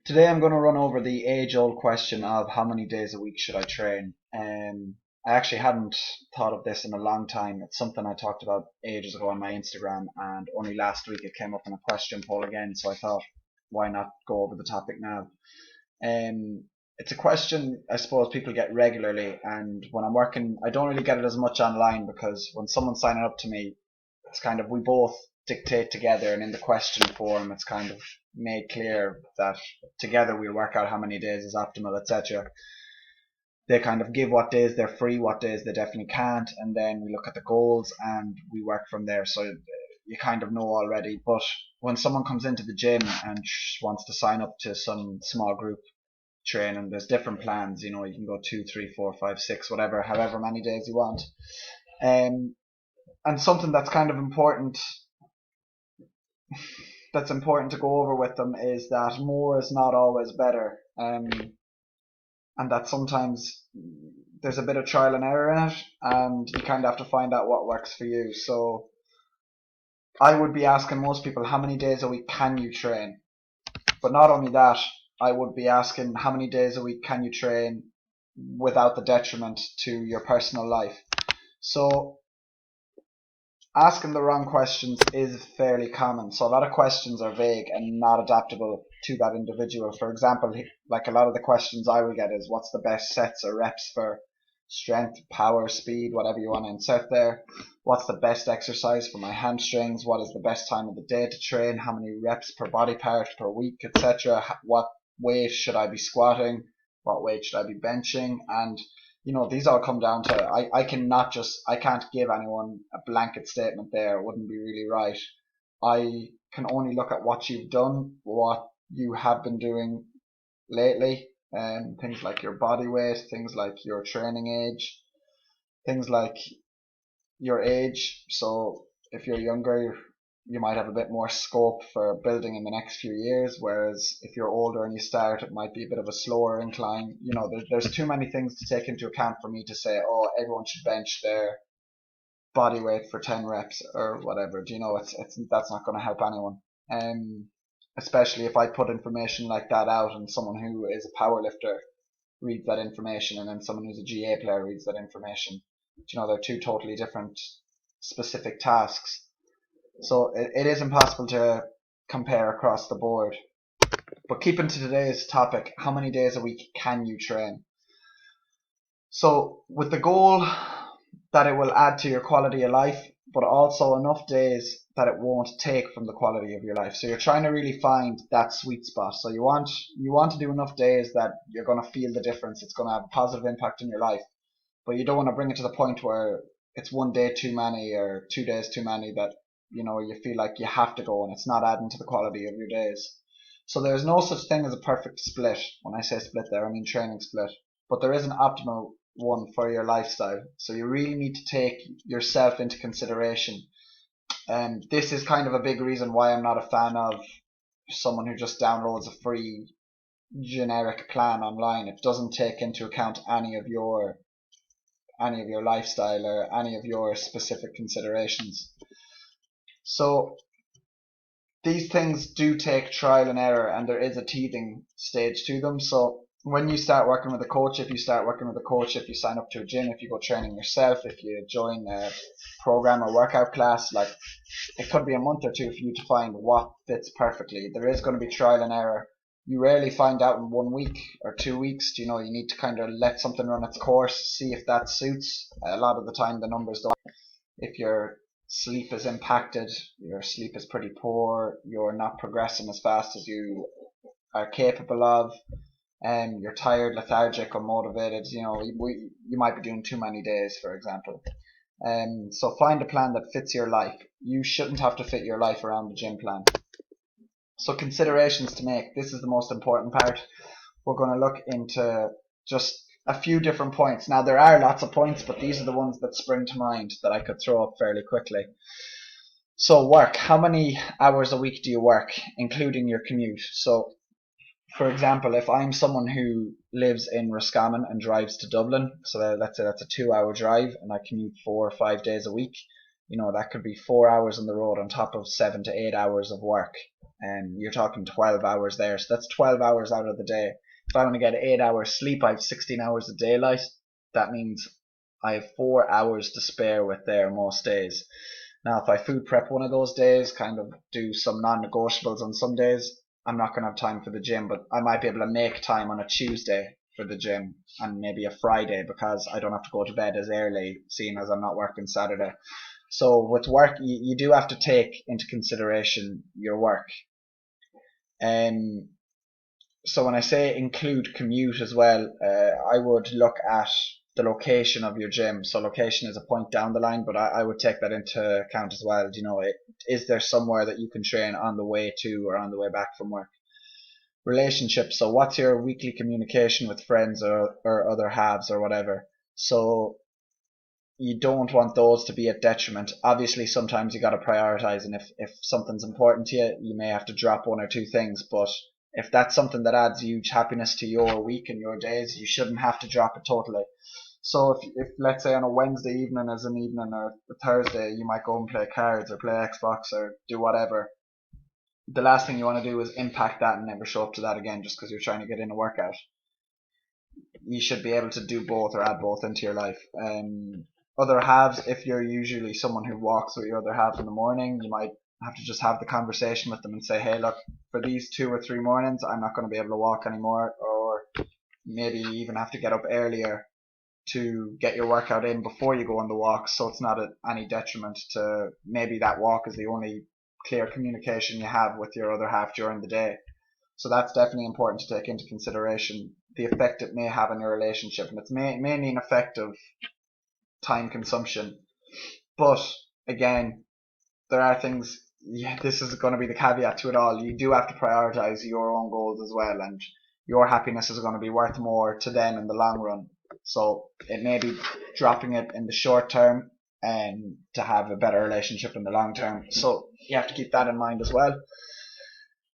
Today I'm going to run over the age-old question of how many days a week should I train. I actually hadn't thought of this in a long time. It's something I talked about ages ago on my Instagram, and only last week it came up in a question poll again, so I thought, why not go over the topic now? It's a question I suppose people get regularly, and when I'm working, I don't really get it as much online because when someone's signing up to me, it's kind of we both dictate together, and in the question form it's kind of made clear that together we'll work out how many days is optimal, etc. They kind of give what days they're free, what days they definitely can't, and then we look at the goals and we work from there. So you kind of know already. But when someone comes into the gym and wants to sign up to some small group training, there's different plans. You know, you can go 2, 3, 4, 5, 6, whatever, however many days you want. And something that's kind of important to go over with them is that more is not always better, and that sometimes there's a bit of trial and error in it, and you kind of have to find out what works for you. So I would be asking most people, how many days a week can you train? But not only that, I would be asking, how many days a week can you train without the detriment to your personal life? So asking the wrong questions is fairly common. So a lot of questions are vague and not adaptable to that individual. For example, like a lot of the questions I will get is, what's the best sets or reps for strength, power, speed, whatever you want to insert there? What's the best exercise for my hamstrings? What is the best time of the day to train? How many reps per body part per week, etc.? What weight should I be squatting? What weight should I be benching? And you know, these all come down to I can't give anyone a blanket statement there. It wouldn't be really right. I can only look at what you've done, what you have been doing lately, and things like your body weight, things like your training age, things like your age. So if you're younger, you might have a bit more scope for building in the next few years, whereas if you're older and you start, it might be a bit of a slower incline. You know, there's too many things to take into account for me to say, oh, everyone should bench their body weight for 10 reps or whatever. Do you know, that's not going to help anyone. Especially if I put information like that out and someone who is a power lifter reads that information, and then someone who's a GA player reads that information. You know, they're two totally different specific tasks. So it is impossible to compare across the board. But keeping to today's topic, how many days a week can you train? So with the goal that it will add to your quality of life, but also enough days that it won't take from the quality of your life. So you're trying to really find that sweet spot. So you want to do enough days that you're going to feel the difference. It's going to have a positive impact in your life. But you don't want to bring it to the point where it's one day too many or 2 days too many that you know you feel like you have to go and it's not adding to the quality of your days. So there's no such thing as a perfect split. When I say split there, I mean training split. But there is an optimal one for your lifestyle. So you really need to take yourself into consideration. And this is kind of a big reason why I'm not a fan of someone who just downloads a free generic plan online. It doesn't take into account any of your lifestyle or any of your specific considerations. So these things do take trial and error, and there is a teething stage to them. So when you start working with a coach, if you sign up to a gym, if you go training yourself, if you join a program or workout class, like it could be a month or two for you to find what fits perfectly. There is going to be trial and error. You rarely find out in 1 week or 2 weeks. You know, you need to kind of let something run its course, see if that suits. A lot of the time the numbers don't. If your sleep is impacted, your sleep is pretty poor, you're not progressing as fast as you are capable of, and you're tired, lethargic, unmotivated, you know, you might be doing too many days, for example. So find a plan that fits your life. You shouldn't have to fit your life around the gym plan. So considerations to make. This is the most important part. We're going to look into just a few different points. Now there are lots of points, but these are the ones that spring to mind that I could throw up fairly quickly. So work. How many hours a week do you work, including your commute? So for example, if I'm someone who lives in Roscommon and drives to Dublin, so let's say that's a 2-hour drive, and I commute 4 or 5 days a week, you know, that could be 4 hours on the road on top of 7 to 8 hours of work. and you're talking 12 hours there. So that's 12 hours out of the day. If I want to get 8 hours sleep, I have 16 hours of daylight. That means I have 4 hours to spare with there most days. Now, if I food prep one of those days, kind of do some non-negotiables on some days, I'm not going to have time for the gym, but I might be able to make time on a Tuesday for the gym and maybe a Friday because I don't have to go to bed as early, seeing as I'm not working Saturday. So with work, you do have to take into consideration your work. So when I say include commute as well, I would look at the location of your gym. So location is a point down the line, but I would take that into account as well. Is there somewhere that you can train on the way to or on the way back from work? Relationships. So what's your weekly communication with friends or other halves or whatever? So you don't want those to be at detriment. Obviously, sometimes you got to prioritize, and if something's important to you, you may have to drop one or two things. But if that's something that adds huge happiness to your week and your days, you shouldn't have to drop it totally. So if let's say on a Wednesday evening as an evening or a Thursday, you might go and play cards or play Xbox or do whatever. The last thing you want to do is impact that and never show up to that again just because you're trying to get in a workout. You should be able to do both or add both into your life. Other halves, if you're usually someone who walks with your other half in the morning, you might have to just have the conversation with them and say, hey, look, for these 2 or 3 mornings, I'm not going to be able to walk anymore, or maybe you even have to get up earlier to get your workout in before you go on the walk, so it's not at any detriment to maybe that walk is the only clear communication you have with your other half during the day. So that's definitely important to take into consideration, the effect it may have on your relationship, and it's mainly an effect of time consumption. But again, there are things, this is going to be the caveat to it all, you do have to prioritize your own goals as well, and your happiness is going to be worth more to them in the long run. So it may be dropping it in the short term and to have a better relationship in the long term. So you have to keep that in mind as well.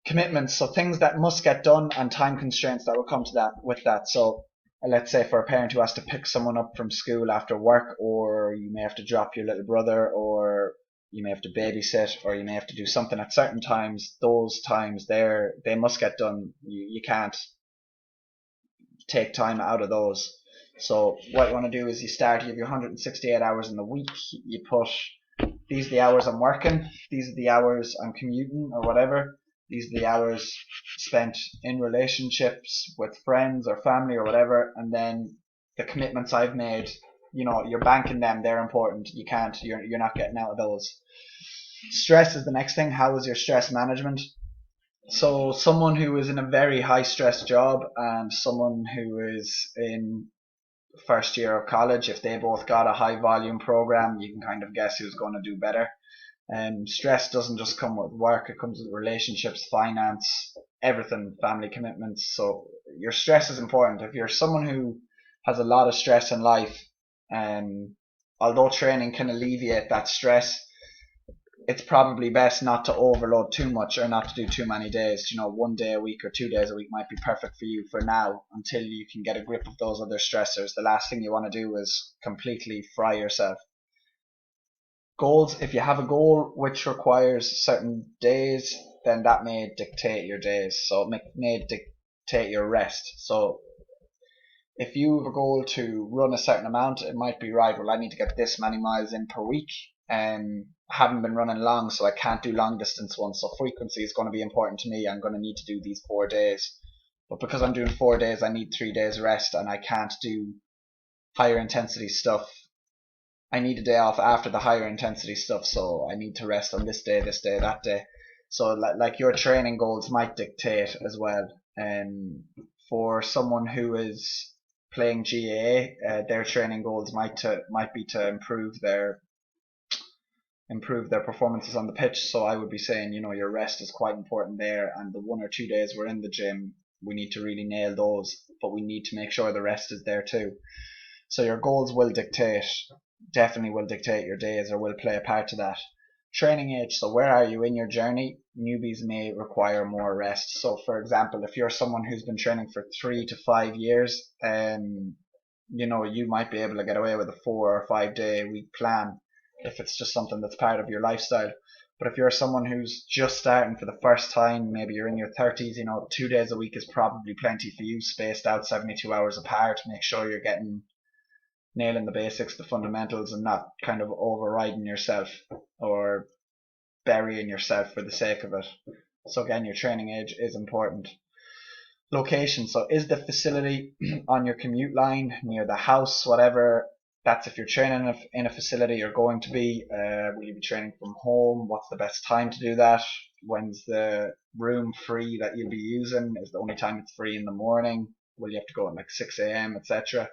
Commitments, so things that must get done and time constraints that will come to that with that. So let's say for a parent who has to pick someone up from school after work, or you may have to drop your little brother, or you may have to babysit, or you may have to do something at certain times, those times they must get done. You can't take time out of those. So what you want to do is you have your 168 hours in the week. You put, these are the hours I'm working, these are the hours I'm commuting or whatever, these are the hours spent in relationships with friends or family or whatever, and then the commitments I've made, you're banking them, they're important. You're not getting out of those. Stress is the next thing. How is your stress management? So someone who is in a very high stress job and someone who is in first year of college, if they both got a high volume program, you can kind of guess who's going to do better. Stress doesn't just come with work, it comes with relationships, finance, everything, family commitments. So your stress is important. If you're someone who has a lot of stress in life, although training can alleviate that stress, it's probably best not to overload too much or not to do too many days. 1 day a week or 2 days a week might be perfect for you for now until you can get a grip of those other stressors. The last thing you want to do is completely fry yourself. Goals, if you have a goal which requires certain days, then that may dictate your days. So it may dictate your rest. So if you have a goal to run a certain amount, it might be right, well, I need to get this many miles in per week. I haven't been running long, so I can't do long distance ones. So frequency is going to be important to me. I'm going to need to do these 4 days. But because I'm doing 4 days, I need 3 days rest, and I can't do higher intensity stuff. I need a day off after the higher intensity stuff, so I need to rest on this day, that day. So like your training goals might dictate as well. For someone who is playing GAA, their training goals might be to improve their performances on the pitch. So I would be saying, your rest is quite important there, and the 1 or 2 days we're in the gym, we need to really nail those, but we need to make sure the rest is there too. So your goals definitely will dictate your days, or will play a part to that. Training age, so where are you in your journey? Newbies may require more rest. So for example, if you're someone who's been training for 3 to 5 years, you might be able to get away with a 4 or 5 day a week plan if it's just something that's part of your lifestyle. But if you're someone who's just starting for the first time, maybe you're in your 30s, 2 days a week is probably plenty for you, spaced out 72 hours apart. Make sure you're nailing the basics, the fundamentals, and not kind of overriding yourself or burying yourself for the sake of it. So again, your training age is important. Location. So is the facility on your commute line, near the house, whatever? That's if you're training in a facility you're going to be. Will you be training from home? What's the best time to do that? When's the room free that you'll be using? Is the only time it's free in the morning? Will you have to go at like 6 a.m., etc.?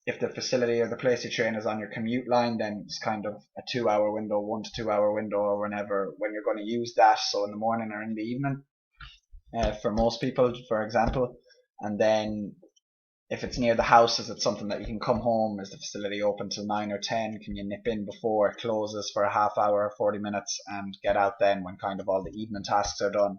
If the facility or the place you train is on your commute line, then it's kind of a 2 hour window, 1 to 2 hour window, or whenever when you're going to use that. So in the morning or in the evening, for most people, for example. And then if it's near the house, is it something that you can come home? Is the facility open till 9 or 10? Can you nip in before it closes for a half hour or 40 minutes and get out then when kind of all the evening tasks are done?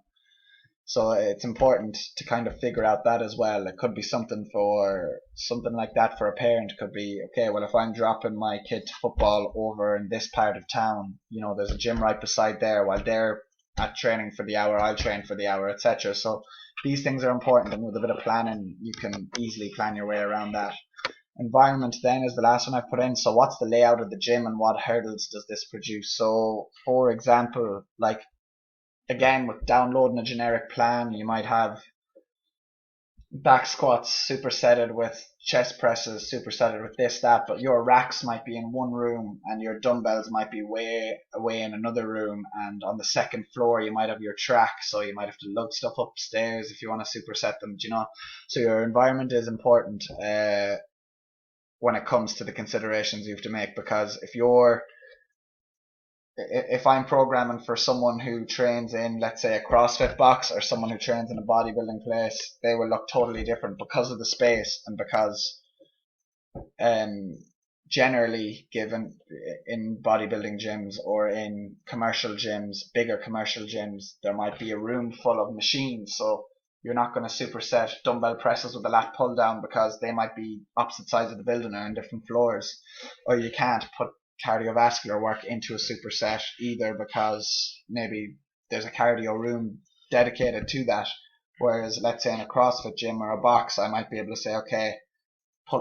So it's important to kind of figure out that as well. It could be something like that for a parent. It could be, okay, well, if I'm dropping my kid to football over in this part of town, there's a gym right beside there. While they're at training for the hour, I'll train for the hour, etc. So these things are important, and with a bit of planning, you can easily plan your way around that. Environment then is the last one I put in. So what's the layout of the gym and what hurdles does this produce? So for example, like again, with downloading a generic plan, you might have back squats supersetted with chest presses supersetted with this, that, but your racks might be in one room and your dumbbells might be way away in another room, and on the second floor you might have your track, so you might have to lug stuff upstairs if you want to superset them, so your environment is important when it comes to the considerations you have to make, because if I'm programming for someone who trains in, let's say, a CrossFit box or someone who trains in a bodybuilding place, they will look totally different because of the space, and because generally given in bodybuilding gyms or in commercial gyms, bigger commercial gyms, there might be a room full of machines. So you're not going to superset dumbbell presses with a lat pull down because they might be opposite sides of the building or on different floors, or you can't put cardiovascular work into a superset either because maybe there's a cardio room dedicated to that. Whereas let's say in a CrossFit gym or a box, I might be able to say, okay,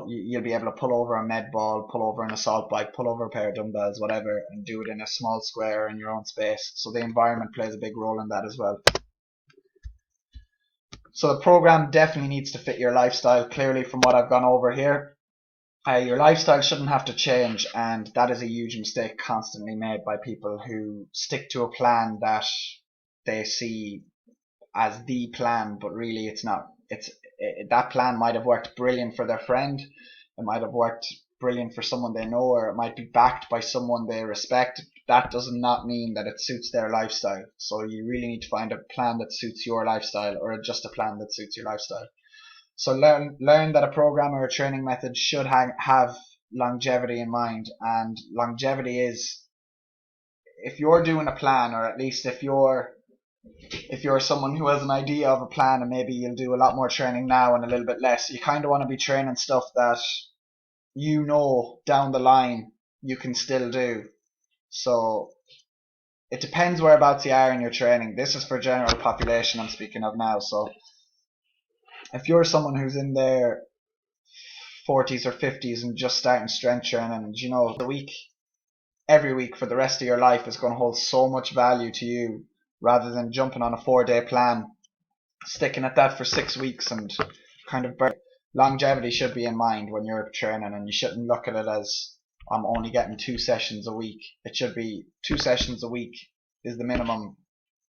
you'll be able to pull over a med ball, pull over an assault bike, pull over a pair of dumbbells, whatever, and do it in a small square in your own space. So the environment plays a big role in that as well. So the program definitely needs to fit your lifestyle. Clearly, from what I've gone over here, your lifestyle shouldn't have to change, and that is a huge mistake constantly made by people who stick to a plan that they see as the plan, but really it's not. That plan might have worked brilliant for their friend, it might have worked brilliant for someone they know, or it might be backed by someone they respect. That does not mean that it suits their lifestyle. So you really need to find a plan that suits your lifestyle, or just a plan that suits your lifestyle. So learn that a program or a training method should have longevity in mind, and longevity is, if you're doing a plan, or at least if you're someone who has an idea of a plan and maybe you'll do a lot more training now and a little bit less, you kind of want to be training stuff that down the line you can still do. So it depends whereabouts you are in your training. This is for general population I'm speaking of now. So if you're someone who's in their 40s or 50s and just starting strength training, every week for the rest of your life is going to hold so much value to you, rather than jumping on a 4-day plan, sticking at that for 6 weeks and kind of longevity should be in mind when you're training, and you shouldn't look at it as I'm only getting 2 sessions a week. It should be 2 sessions a week is the minimum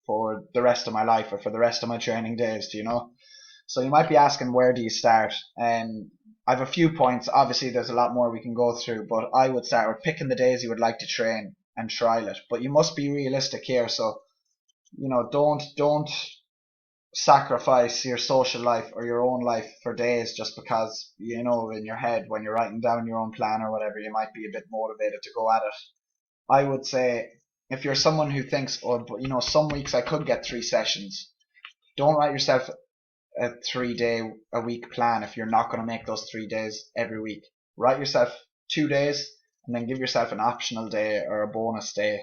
for the rest of my life, or for the rest of my training days, So you might be asking, where do you start? I have a few points. Obviously there's a lot more we can go through, but I would start with picking the days you would like to train and trial it. But you must be realistic here, so don't sacrifice your social life or your own life for days just because, in your head when you're writing down your own plan or whatever, you might be a bit motivated to go at it. I would say, if you're someone who thinks, some weeks I could get 3 sessions, don't write yourself a 3-day a week plan if you're not going to make those 3 days every week. Write yourself 2 days and then give yourself an optional day or a bonus day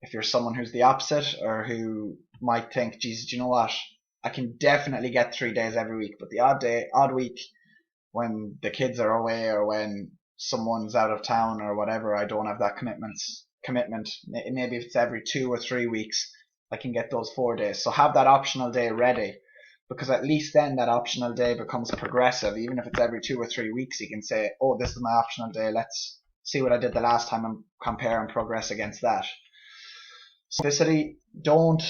If you're someone who's the opposite or who might think, Jesus, do you know what? I can definitely get 3 days every week, but the odd week when the kids are away or when someone's out of town or whatever, I don't have that commitment. Maybe if it's every 2 or 3 weeks, I can get those 4 days. So have that optional day ready, because at least then that optional day becomes progressive. Even if it's every 2 or 3 weeks, you can say, oh, this is my optional day. Let's see what I did the last time and compare and progress against that. Simplicity, don't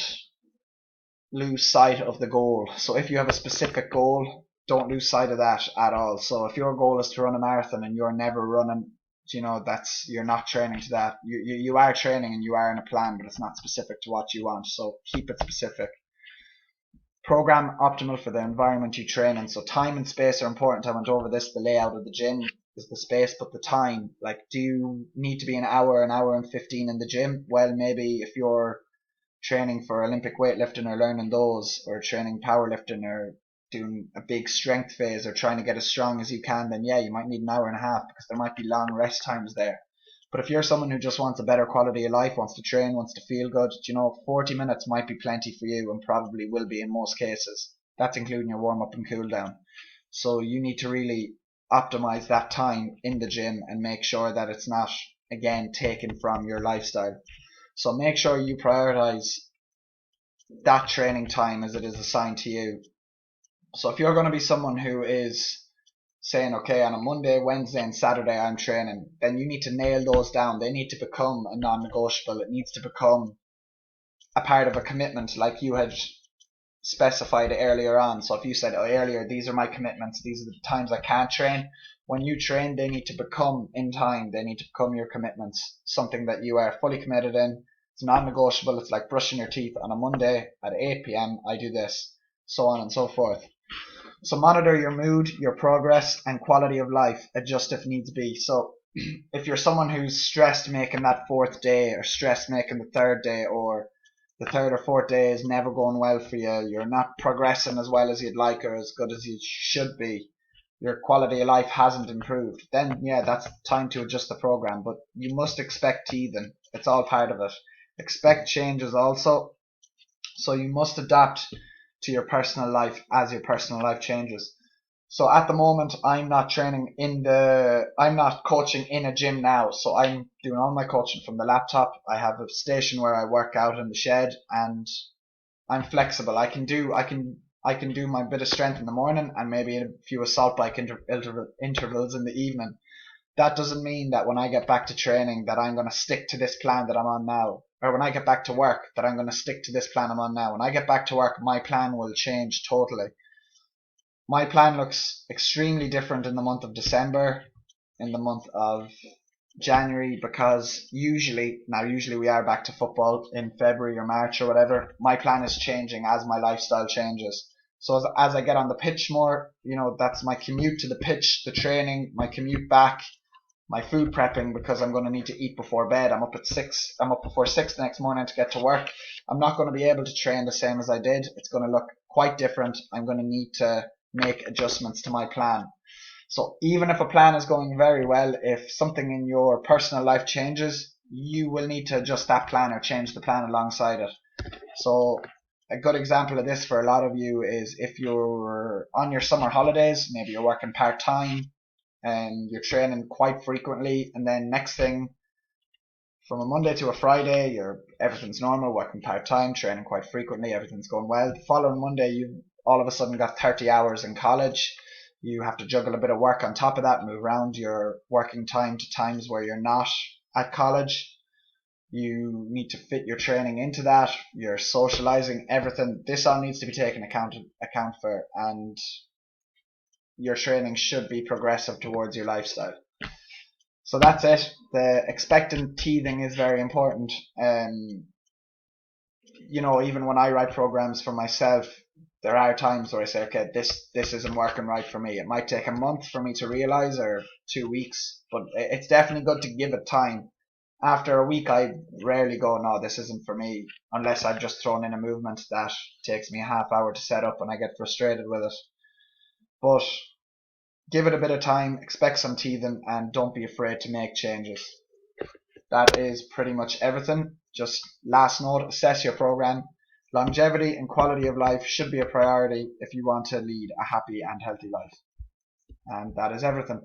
lose sight of the goal. So if you have a specific goal, don't lose sight of that at all. So if your goal is to run a marathon and you're never running, you're not training to that. You are training and you are in a plan, but it's not specific to what you want. So keep it specific. Program optimal for the environment you train in. So time and space are important. I went over this. The layout of the gym is the space, but the time. Like, do you need to be an hour and 15 in the gym? Well, maybe if you're training for Olympic weightlifting or learning those, or training powerlifting or doing a big strength phase or trying to get as strong as you can, then yeah, you might need an hour and a half because there might be long rest times there. But if you're someone who just wants a better quality of life, wants to train, wants to feel good, 40 minutes might be plenty for you and probably will be in most cases. That's including your warm up and cool down. So you need to really optimize that time in the gym and make sure that it's not, again, taken from your lifestyle. So make sure you prioritize that training time as it is assigned to you. So if you're going to be someone who is saying, okay, on a Monday, Wednesday and Saturday I'm training, then you need to nail those down. They need to become a non-negotiable. It needs to become a part of a commitment like you had specified earlier on. So if you said earlier, these are my commitments, these are the times I can't train, when you train, they need to become in time. They need to become your commitments, something that you are fully committed in. It's non-negotiable. It's like brushing your teeth on a Monday at 8 p.m. I do this, so on and so forth. So monitor your mood, your progress, and quality of life. Adjust if needs be. So if you're someone who's stressed making that 4th day, or stressed making the 3rd day, or the 3rd or 4th day is never going well for you, you're not progressing as well as you'd like or as good as you should be, your quality of life hasn't improved, then yeah, that's time to adjust the program. But you must expect teething. It's all part of it. Expect changes also. So you must adapt to your personal life as your personal life changes. So at the moment, I'm not coaching in a gym now. So I'm doing all my coaching from the laptop. I have a station where I work out in the shed, and I'm flexible. I can do my bit of strength in the morning and maybe a few assault bike intervals in the evening. That doesn't mean that when I get back to training that I'm going to stick to this plan that I'm on now. Or when I get back to work that I'm going to stick to this plan I'm on now. When I get back to work, my plan will change totally. My plan looks extremely different in the month of December, in the month of January, because usually we are back to football in February or March or whatever. My plan is changing as my lifestyle changes. So as I get on the pitch more, that's my commute to the pitch, the training, my commute back, my food prepping, because I'm going to need to eat before bed. I'm up before 6 the next morning to get to work. I'm not going to be able to train the same as I did. It's going to look quite different. I'm going to need to make adjustments to my plan. So even if a plan is going very well, if something in your personal life changes, you will need to adjust that plan or change the plan alongside it. So a good example of this for a lot of you is if you're on your summer holidays, maybe you're working part-time and you're training quite frequently, and then next thing, from a Monday to a Friday, everything's normal, working part-time, training quite frequently, everything's going well. The following Monday, you've all of a sudden got 30 hours in college. You have to juggle a bit of work on top of that, move around your working time to times where you're not at college. You need to fit your training into that, your socializing, everything. This all needs to be taken account for, and your training should be progressive towards your lifestyle. So that's it. The expectant teething is very important. Even when I write programs for myself, there are times where I say, okay, this isn't working right for me. It might take a month for me to realize, or 2 weeks, but it's definitely good to give it time. After a week, I rarely go, no, this isn't for me, unless I've just thrown in a movement that takes me a half hour to set up and I get frustrated with it. But give it a bit of time, expect some teething, and don't be afraid to make changes. That is pretty much everything. Just last note, assess your program. Longevity and quality of life should be a priority if you want to lead a happy and healthy life. And that is everything.